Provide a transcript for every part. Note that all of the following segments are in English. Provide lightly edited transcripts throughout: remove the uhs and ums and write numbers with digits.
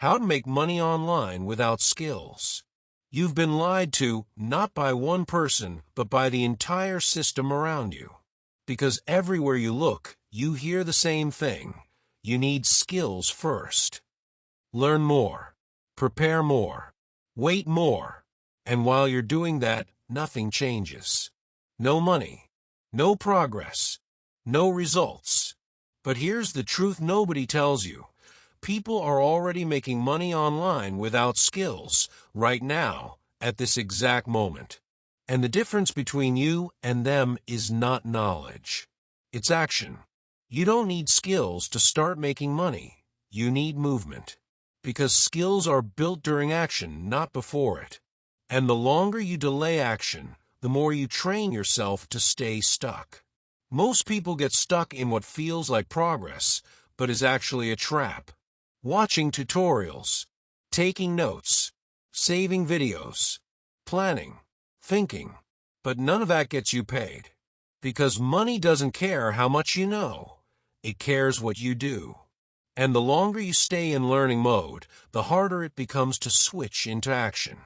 How to make money online without skills. You've been lied to not by one person, but by the entire system around you. Because everywhere you look, you hear the same thing. You need skills first. Learn more. Prepare more. Wait more. And while you're doing that, nothing changes. No money. No progress. No results. But here's the truth nobody tells you. People are already making money online without skills, right now, at this exact moment. And the difference between you and them is not knowledge. It's action. You don't need skills to start making money. You need movement. Because skills are built during action, not before it. And the longer you delay action, the more you train yourself to stay stuck. Most people get stuck in what feels like progress, but is actually a trap. Watching tutorials, taking notes, saving videos, planning, thinking, but none of that gets you paid. Because money doesn't care how much you know, it cares what you do. And the longer you stay in learning mode, the harder it becomes to switch into action.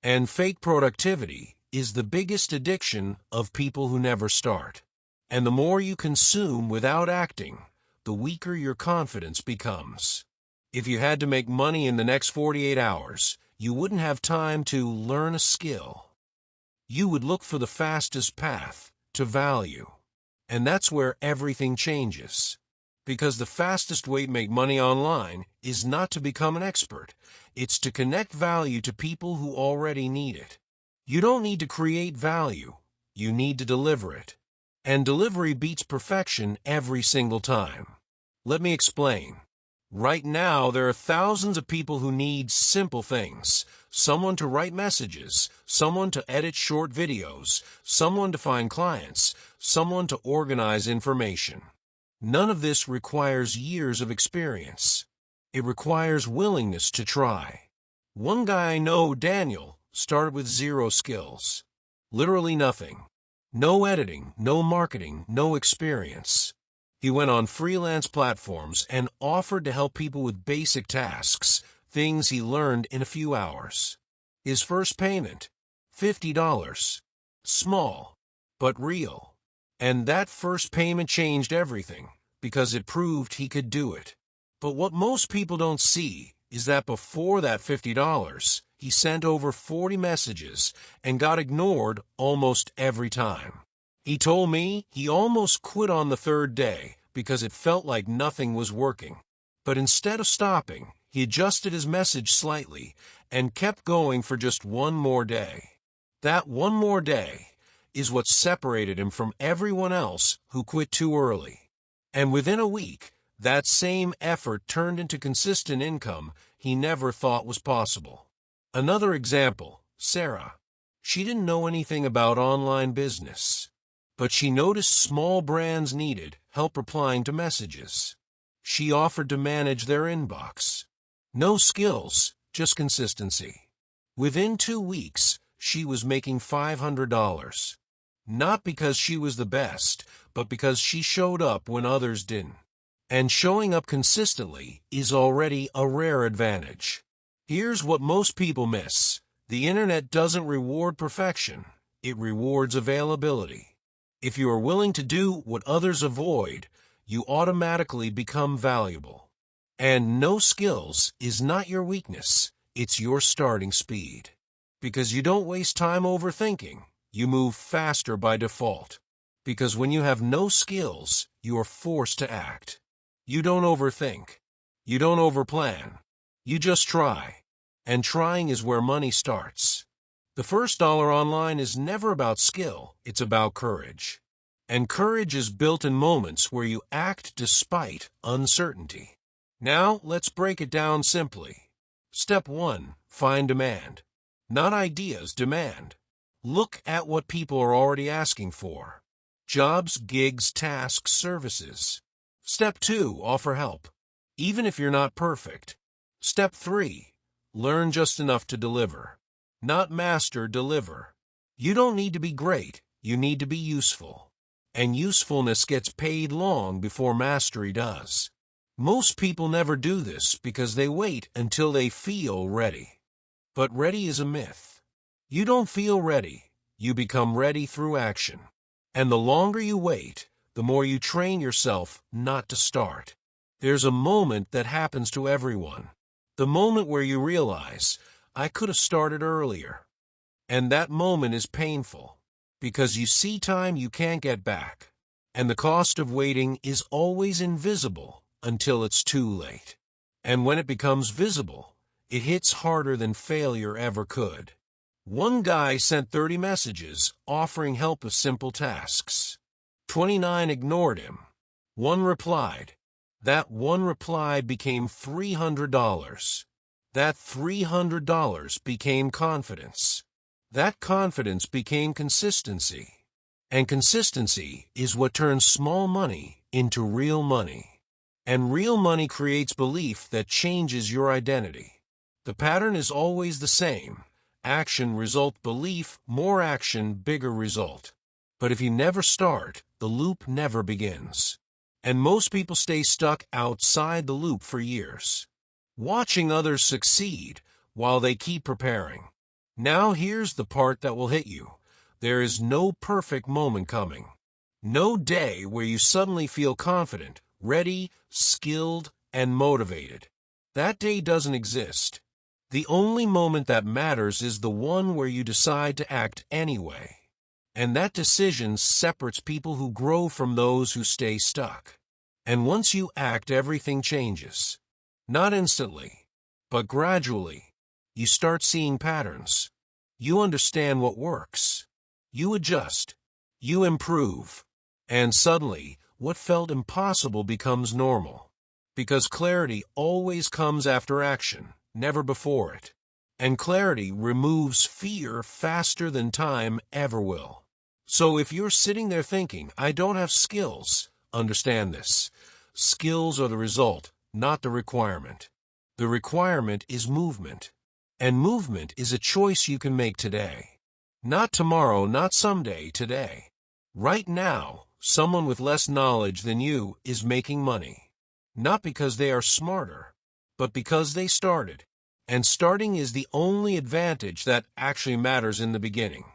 And fake productivity is the biggest addiction of people who never start. And the more you consume without acting, the weaker your confidence becomes. If you had to make money in the next 48 hours, you wouldn't have time to learn a skill. You would look for the fastest path to value. And that's where everything changes. Because the fastest way to make money online is not to become an expert. It's to connect value to people who already need it. You don't need to create value. You need to deliver it. And delivery beats perfection every single time. Let me explain. Right now, there are thousands of people who need simple things. Someone to write messages, someone to edit short videos, someone to find clients, someone to organize information. None of this requires years of experience. It requires willingness to try. One guy I know, Daniel, started with 0 skills. Literally nothing. No editing, no marketing, no experience. He went on freelance platforms and offered to help people with basic tasks, things he learned in a few hours. His first payment, $50. Small, but real. And that first payment changed everything, because it proved he could do it. But what most people don't see is that before that $50, he sent over 40 messages and got ignored almost every time. He told me he almost quit on the 3rd day because it felt like nothing was working. But instead of stopping, he adjusted his message slightly and kept going for just one more day. That one more day is what separated him from everyone else who quit too early. And within a week, that same effort turned into consistent income he never thought was possible. Another example, Sarah. She didn't know anything about online business. But she noticed small brands needed help replying to messages. She offered to manage their inbox. No skills, just consistency. Within 2 weeks, she was making $500. Not because she was the best, but because she showed up when others didn't. And showing up consistently is already a rare advantage. Here's what most people miss. The internet doesn't reward perfection. It rewards availability. If you are willing to do what others avoid, you automatically become valuable. And no skills is not your weakness, it's your starting speed. Because you don't waste time overthinking, you move faster by default. Because when you have no skills, you are forced to act. You don't overthink. You don't overplan. You just try. And trying is where money starts. The first dollar online is never about skill, it's about courage. And courage is built in moments where you act despite uncertainty. Now, let's break it down simply. Step 1. Find demand. Not ideas, demand. Look at what people are already asking for. Jobs, gigs, tasks, services. Step 2. Offer help. Even if you're not perfect. Step 3. Learn just enough to deliver. Not master, deliver. You don't need to be great, you need to be useful. And usefulness gets paid long before mastery does. Most people never do this because they wait until they feel ready. But ready is a myth. You don't feel ready. You become ready through action. And the longer you wait, the more you train yourself not to start. There's a moment that happens to everyone. The moment where you realize, I could have started earlier. And that moment is painful, because you see time you can't get back. And the cost of waiting is always invisible until it's too late. And when it becomes visible, it hits harder than failure ever could. One guy sent 30 messages offering help with simple tasks. 29 ignored him. One replied. That one reply became $300. That $300 became confidence. That confidence became consistency. And consistency is what turns small money into real money. And real money creates belief that changes your identity. The pattern is always the same. Action, result, belief, more action, bigger result. But if you never start, the loop never begins. And most people stay stuck outside the loop for years, watching others succeed while they keep preparing. Now here's the part that will hit you. There is no perfect moment coming. No day where you suddenly feel confident, ready, skilled, and motivated. That day doesn't exist. The only moment that matters is the one where you decide to act anyway. And that decision separates people who grow from those who stay stuck. And once you act, everything changes. Not instantly, but gradually. You start seeing patterns. You understand what works. You adjust. You improve. And suddenly, what felt impossible becomes normal. Because clarity always comes after action, never before it. And clarity removes fear faster than time ever will. So if you're sitting there thinking, I don't have skills, understand this. Skills are the result, not the requirement. The requirement is movement. And movement is a choice you can make today. Not tomorrow, not someday, today. Right now, someone with less knowledge than you is making money. Not because they are smarter, but because they started. And starting is the only advantage that actually matters in the beginning.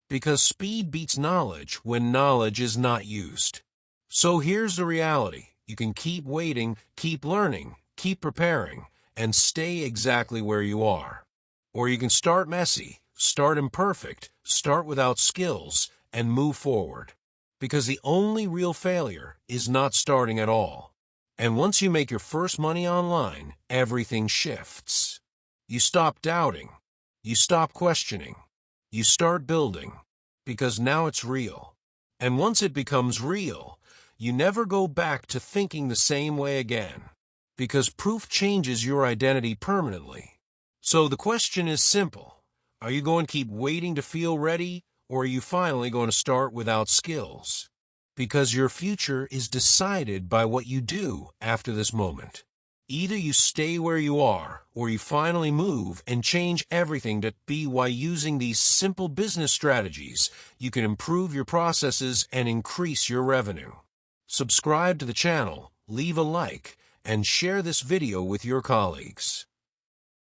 Because speed beats knowledge when knowledge is not used. So here's the reality. You can keep waiting, keep learning, keep preparing, and stay exactly where you are. Or you can start messy, start imperfect, start without skills, and move forward. Because the only real failure is not starting at all. And once you make your first money online, everything shifts. You stop doubting. You stop questioning. You start building. Because now it's real. And once it becomes real, you never go back to thinking the same way again. Because proof changes your identity permanently. So the question is simple. Are you going to keep waiting to feel ready, or are you finally going to start without skills? Because your future is decided by what you do after this moment. Either you stay where you are, or you finally move and change everything to be why using these simple business strategies, you can improve your processes and increase your revenue. Subscribe to the channel, leave a like, and share this video with your colleagues.